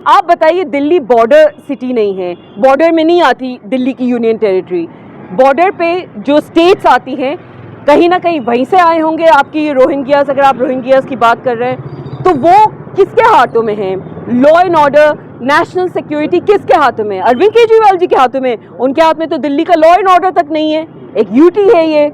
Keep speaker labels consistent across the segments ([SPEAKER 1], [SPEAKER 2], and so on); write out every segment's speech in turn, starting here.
[SPEAKER 1] आप बताइए, Delhi border city नहीं है, बॉर्डर में नहीं आती दिल्ली की यूनियन टेरिटरी। बॉर्डर पे जो स्टेट्स आती हैं कहीं ना कहीं वहीं से आए होंगे आपकी रोहिंग्यास, अगर आप रोहिंग्यास की बात कर रहे हैं तो वो किसके हाथों में है? Law and order, national security किसके हाथों में? अरविंद केजरीवाल जी के हाथों में। उनके हाथ में तो दिल्ली का लॉ एंड ऑर्डर तक नहीं है। एक यूटी है ये,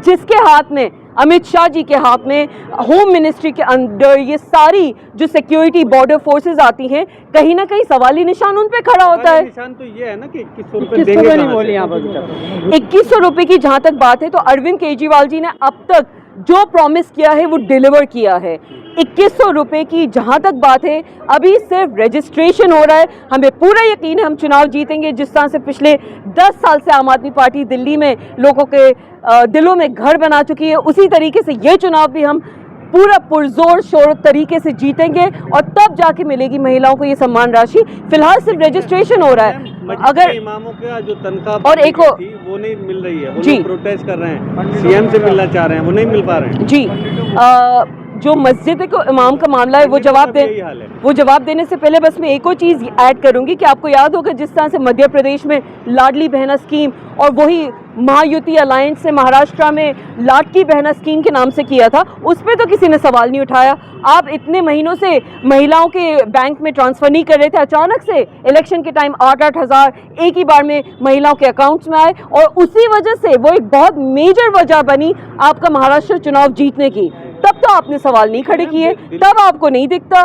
[SPEAKER 1] जिसके हाथ में, अमित शाह जी के हाथ में, होम मिनिस्ट्री के अंडर ये सारी जो सिक्योरिटी बॉर्डर फोर्सेस आती हैं, कहीं ना कहीं सवाली निशान उन पे खड़ा होता है।
[SPEAKER 2] निशान तो ये है ना कि 2100 रुपए देंगे नहीं बोली यहाँ पर।
[SPEAKER 1] 2100 रुपए की जहां तक बात है तो अरविंद केजरीवाल जी ने अब तक जो प्रॉमिस किया है वो डिलीवर किया है। 2100 रुपए की जहां तक बात है, अभी सिर्फ रजिस्ट्रेशन हो रहा है। हमें पूरा यकीन है हम चुनाव जीतेंगे। जिस तरह से पिछले 10 साल से आम आदमी पार्टी दिल्ली में लोगों के दिलों में घर बना चुकी है, उसी तरीके से ये चुनाव भी हम पूरा पुरजोर शोर तरीके से जीतेंगे और तब जाके मिलेगी महिलाओं को ये सम्मान राशि। फिलहाल सिर्फ रजिस्ट्रेशन हो रहा है। अगर
[SPEAKER 2] इमामों का जो तनख्वाह
[SPEAKER 1] और एक
[SPEAKER 2] वो नहीं मिल रही है, वो लोग प्रोटेस्ट कर रहे हैं, सीएम से मिलना चाह रहे हैं, वो नहीं मिल पा रहे हैं
[SPEAKER 1] जी। जो मस्जिद को इमाम का मामला है वो जवाब देने से पहले बस मैं एक और चीज़ ऐड करूंगी कि आपको याद होगा जिस तरह से मध्य प्रदेश में लाडली बहना स्कीम और वही महायुति अलायंस से महाराष्ट्र में लाडकी बहना स्कीम के नाम से किया था, उस पर तो किसी ने सवाल नहीं उठाया। आप इतने महीनों से महिलाओं के बैंक में ट्रांसफ़र नहीं कर रहे थे, अचानक से इलेक्शन के टाइम 8-8 हज़ार एक ही बार में महिलाओं के अकाउंट्स में आए और उसी वजह से वो एक बहुत मेजर वजह बनी आपका महाराष्ट्र चुनाव जीतने की। तब तो आपने सवाल नहीं खड़े किए, तब आपको नहीं दिखता।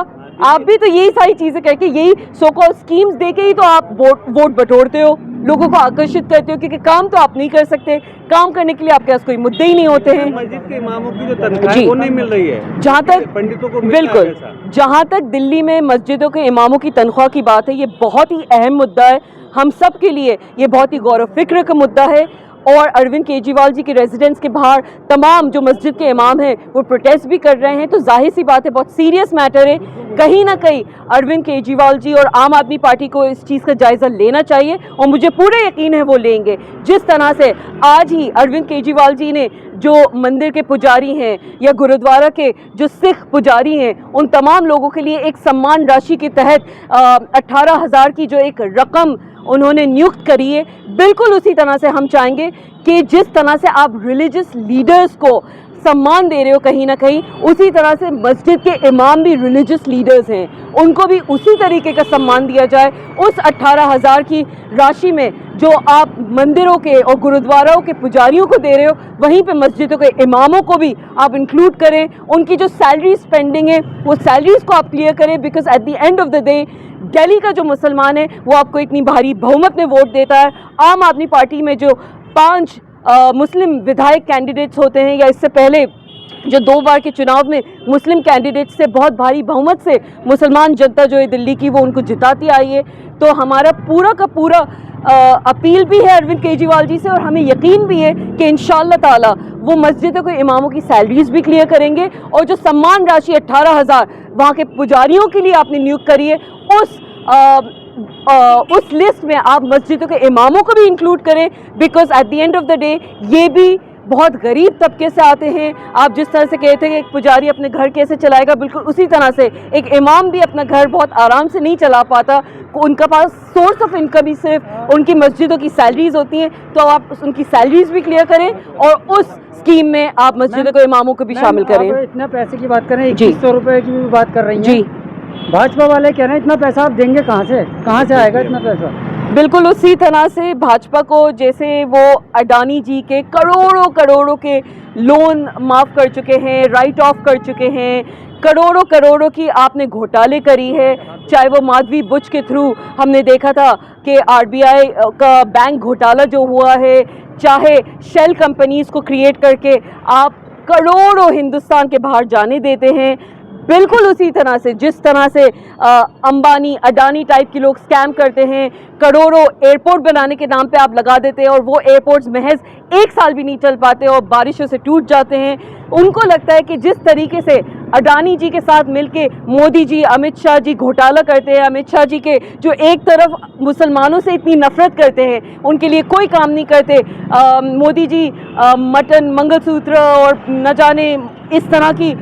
[SPEAKER 1] आप भी तो यही सारी चीज़ें करके, यही सो कॉल स्कीम्स देके ही तो आप वोट बटोरते हो, लोगों को आकर्षित करते हो, क्योंकि काम तो आप नहीं कर सकते। काम करने के लिए आपके पास कोई मुद्दे ही नहीं होते हैं।
[SPEAKER 2] मस्जिद के इमामों की जो तनख्वाह है वो नहीं मिल रही है,
[SPEAKER 1] जहाँ तक
[SPEAKER 2] पंडितों को
[SPEAKER 1] बिल्कुल, जहाँ तक दिल्ली में मस्जिदों के इमामों की तनख्वाह की बात है, ये बहुत ही अहम मुद्दा है। हम सब के लिए ये बहुत ही गौरव फिक्र का मुद्दा है। और अरविंद केजरीवाल जी के रेजिडेंस के बाहर तमाम जो मस्जिद के इमाम हैं वो प्रोटेस्ट भी कर रहे हैं, तो जाहिर सी बात है बहुत सीरियस मैटर है। कहीं ना कहीं अरविंद केजरीवाल जी और आम आदमी पार्टी को इस चीज़ का जायज़ा लेना चाहिए और मुझे पूरा यकीन है वो लेंगे। जिस तरह से आज ही अरविंद केजरीवाल जी ने जो मंदिर के पुजारी हैं या गुरुद्वारा के जो सिख पुजारी हैं, उन तमाम लोगों के लिए एक सम्मान राशि के तहत 18,000 की जो एक रकम उन्होंने नियुक्त करी है, बिल्कुल उसी तरह से हम चाहेंगे कि जिस तरह से आप रिलीजियस लीडर्स को सम्मान दे रहे हो कहीं ना कहीं, उसी तरह से मस्जिद के इमाम भी रिलीजियस लीडर्स हैं, उनको भी उसी तरीके का सम्मान दिया जाए। उस 18,000 की राशि में जो आप मंदिरों के और गुरुद्वाराओं के पुजारियों को दे रहे हो, वहीं पे मस्जिदों के इमामों को भी आप इंक्लूड करें। उनकी जो सैलरी स्पेंडिंग है वो सैलरीज़ को आप क्लियर करें, because at the end of the day Delhi का जो मुसलमान है वो आपको इतनी भारी बहुमत में वोट देता है। आम आदमी पार्टी में जो 5 मुस्लिम विधायक कैंडिडेट्स होते हैं, या इससे पहले जो 2 बार के चुनाव में मुस्लिम कैंडिडेट्स से बहुत भारी बहुमत से मुसलमान जनता जो है दिल्ली की वो उनको जिताती आई है। तो हमारा पूरा का पूरा अपील भी है अरविंद केजरीवाल जी से, और हमें यकीन भी है कि इंशाअल्लाह ताला वो मस्जिदों के इमामों की सैलरीज भी क्लियर करेंगे और जो सम्मान राशि 18,000 वहाँ के पुजारियों के लिए आपने नियुक्त करी है, उस लिस्ट में आप मस्जिदों के इमामों को भी इंक्लूड करें, because at the end of the day ये भी बहुत गरीब तबके से आते हैं। आप जिस तरह से कहते हैं कि एक पुजारी अपने घर कैसे चलाएगा, बिल्कुल उसी तरह से एक इमाम भी अपना घर बहुत आराम से नहीं चला पाता। उनका पास सोर्स ऑफ इनकम ही सिर्फ उनकी मस्जिदों की सैलरीज होती हैं, तो आप उनकी सैलरीज भी क्लियर करें और उस स्कीम में आप मस्जिदों के इमामों को भी शामिल करें।
[SPEAKER 3] इतना पैसे की बात कर रहे हैं, 2100 रुपये की भी बात कर रही हैं
[SPEAKER 1] जी।
[SPEAKER 3] भाजपा वाले कह रहे हैं इतना पैसा आप देंगे कहाँ से आएगा इतना पैसा?
[SPEAKER 1] बिल्कुल उसी तरह से भाजपा को, जैसे वो अडानी जी के करोड़ों के लोन माफ़ कर चुके हैं, राइट ऑफ कर चुके हैं, करोड़ों की आपने घोटाले करी है। चाहे वो माधवी बुच के थ्रू हमने देखा था कि आरबीआई का बैंक घोटाला जो हुआ है, चाहे शेल कंपनीज़ को क्रिएट करके आप करोड़ों हिंदुस्तान के बाहर जाने देते हैं। बिल्कुल उसी तरह से जिस तरह से अंबानी अडानी टाइप के लोग स्कैम करते हैं, करोड़ों एयरपोर्ट बनाने के नाम पे आप लगा देते हैं और वो एयरपोर्ट्स महज 1 साल भी नहीं चल पाते और बारिशों से टूट जाते हैं। उनको लगता है कि जिस तरीके से अडानी जी के साथ मिलके मोदी जी, अमित शाह जी घोटाला करते हैं, अमित शाह जी के जो एक तरफ मुसलमानों से इतनी नफरत करते हैं, उनके लिए कोई काम नहीं करते, मोदी जी मटन, मंगलसूत्र और न जाने इस तरह की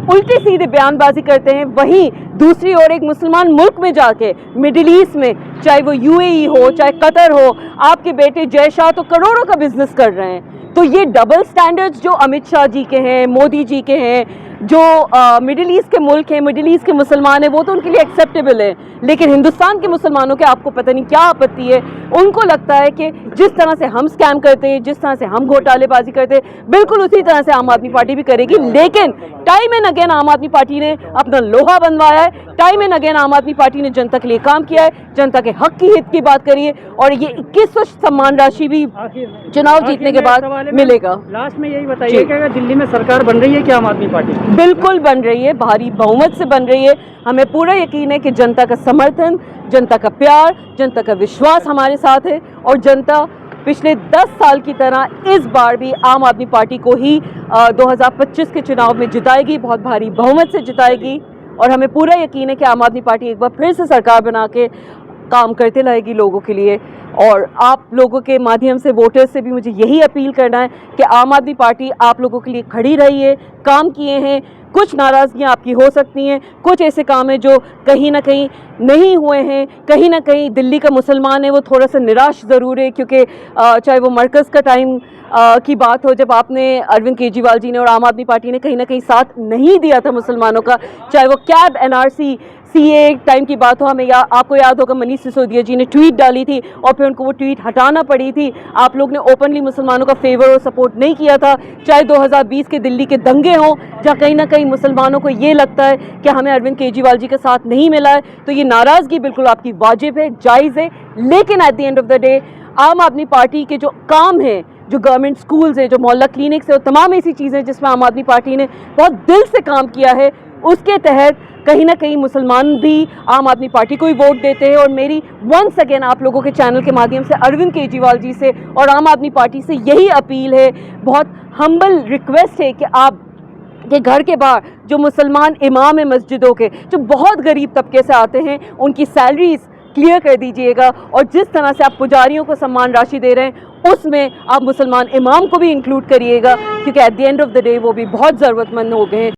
[SPEAKER 1] उल्टी सीधे बयानबाजी करते हैं, वहीं दूसरी ओर एक मुसलमान मुल्क में जाके मिडिल ईस्ट में, चाहे वो यूएई हो चाहे कतर हो, आपके बेटे जय शाह तो करोड़ों का बिजनेस कर रहे हैं। तो ये डबल स्टैंडर्ड्स जो अमित शाह जी के हैं, मोदी जी के हैं, जो मिडिल ईस्ट के मुल्क हैं, मिडिल ईस्ट के मुसलमान हैं, वो तो उनके लिए एक्सेप्टेबल है, लेकिन हिंदुस्तान के मुसलमानों के आपको पता नहीं क्या आपत्ति है। उनको लगता है कि जिस तरह से हम स्कैम करते हैं, जिस तरह से हम घोटालेबाजी करते हैं, बिल्कुल उसी तरह से आम आदमी पार्टी भी करेगी। लेकिन टाइम एंड अगेन आम आदमी पार्टी ने अपना लोहा बनवाया है, टाइम एंड अगेन आम आदमी पार्टी ने जनता के लिए काम किया है, जनता के हक की हित की बात करी है, और ये 2100 सम्मान राशि भी चुनाव जीतने के बाद मिलेगा।
[SPEAKER 3] लास्ट में यही बताइए कि अगर दिल्ली में सरकार बन रही है क्या आम आदमी पार्टी?
[SPEAKER 1] बिल्कुल बन रही है, भारी बहुमत से बन रही है। हमें पूरा यकीन है कि जनता का समर्थन, जनता का प्यार, जनता का विश्वास हमारे साथ है, और जनता पिछले 10 साल की तरह इस बार भी आम आदमी पार्टी को ही 2025 के चुनाव में जिताएगी, बहुत भारी बहुमत से जिताएगी। और हमें पूरा यकीन है कि आम आदमी पार्टी एक बार फिर से सरकार बना के काम करते रहेगी लोगों के लिए। और आप लोगों के माध्यम से, वोटर्स से भी मुझे यही अपील करना है कि आम आदमी पार्टी आप लोगों के लिए खड़ी रही है, काम किए हैं। कुछ नाराज़गियाँ आपकी हो सकती हैं, कुछ ऐसे काम हैं जो कहीं ना कहीं नहीं हुए हैं, कहीं ना कहीं दिल्ली का मुसलमान है वो थोड़ा सा निराश ज़रूर है, क्योंकि चाहे वो मरकज़ का टाइम की बात हो, जब आपने अरविंद केजरीवाल जी ने और आम आदमी पार्टी ने कहीं ना कहीं साथ नहीं दिया था मुसलमानों का, चाहे वो कैब एनआरसी सीए टाइम की बात हो, हमें आपको याद होगा मनीष सिसोदिया जी ने ट्वीट डाली थी और फिर उनको वो ट्वीट हटाना पड़ी थी। आप लोग ने ओपनली मुसलमानों का फेवर और सपोर्ट नहीं किया था। चाहे 2020 के दिल्ली के दंगे हों, जहाँ कहीं ना कहीं मुसलमानों को ये लगता है कि हमें अरविंद केजरीवाल जी के साथ नहीं मिला है, तो ये नाराज़गी बिल्कुल आपकी वाजिब है, जायज़ है। लेकिन at the end of the day आम आदमी पार्टी के जो काम है, जो गवर्नमेंट स्कूल्स हैं, जो मोहल्ला क्लिनिक्स है, वो तमाम ऐसी चीज़ें जिसमें आम आदमी पार्टी ने बहुत दिल से काम किया है, उसके तहत कहीं ना कहीं मुसलमान भी आम आदमी पार्टी को ही वोट देते हैं। और मेरी वंस अगेन आप लोगों के चैनल के माध्यम से अरविंद केजरीवाल जी से और आम आदमी पार्टी से यही अपील है, बहुत हम्बल रिक्वेस्ट है कि आप के घर के बाहर जो मुसलमान इमाम है मस्जिदों के, जो बहुत गरीब तबके से आते हैं, उनकी सैलरीज क्लियर कर दीजिएगा। और जिस तरह से आप पुजारियों को सम्मान राशि दे रहे हैं, उसमें आप मुसलमान इमाम को भी इंक्लूड करिएगा, क्योंकि at the end of the day वो भी बहुत ज़रूरतमंद हो गए हैं।